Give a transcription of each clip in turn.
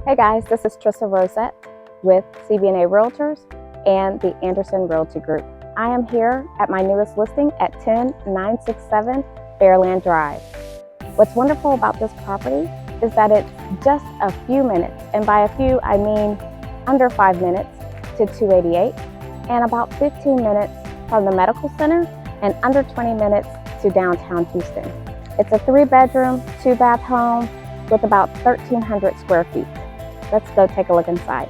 Hey guys, this is Trissa Rosette with CB&A Realtors and the Anderson Realty Group. I am here at my newest listing at 10967 Fairland Drive. What's wonderful about this property is that it's just a few minutes, and by a few I mean under 5 minutes to 288, and about 15 minutes from the medical center and under 20 minutes to downtown Houston. It's a 3-bedroom, 2-bath home with about 1,300 square feet. Let's go take a look inside.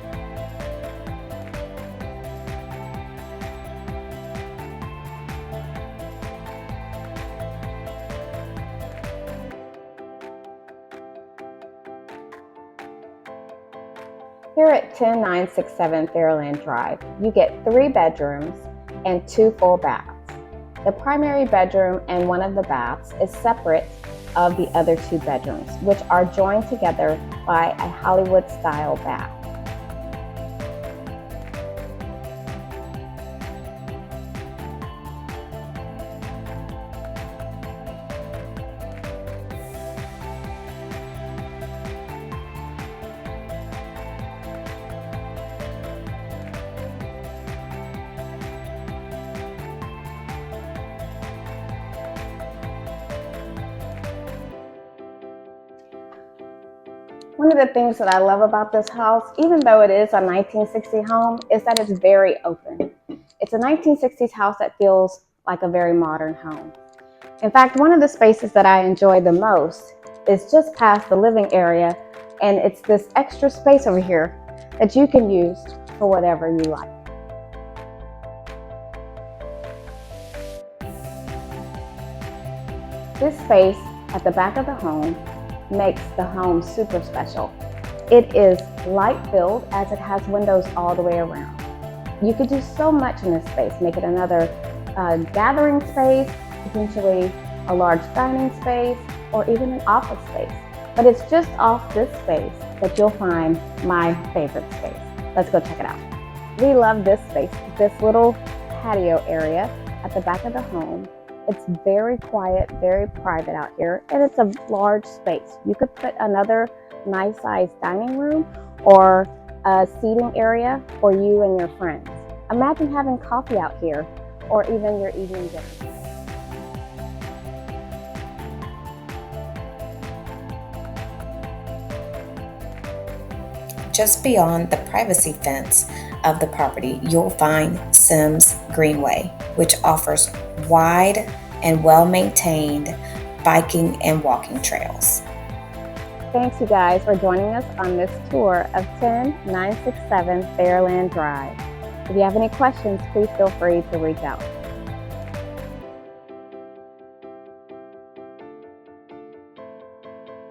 Here at 10967 Fairland Drive, you get 3 bedrooms and 2 full baths. The primary bedroom and one of the baths is separate of the other 2 bedrooms, which are joined together by a Hollywood-style bath. One of the things that I love about this house, even though it is a 1960 home, is that it's very open. It's a 1960s house that feels like a very modern home. In fact, one of the spaces that I enjoy the most is just past the living area, and it's this extra space over here that you can use for whatever you like. This space at the back of the home makes the home super special. It is light-filled as it has windows all the way around. You could do so much in this space, make it another gathering space, potentially a large dining space, or even an office space. But it's just off this space that you'll find my favorite space. Let's go check it out. We love this space, this little patio area at the back of the home. It's very quiet, very private out here, and it's a large space. You could put another nice sized dining room or a seating area for you and your friends. Imagine having coffee out here or even your evening dinner. Just beyond the privacy fence of the property, you'll find Sims Greenway, which offers wide and well-maintained biking and walking trails. Thanks you guys for joining us on this tour of 10967 Fairland Drive. If you have any questions, please feel free to reach out.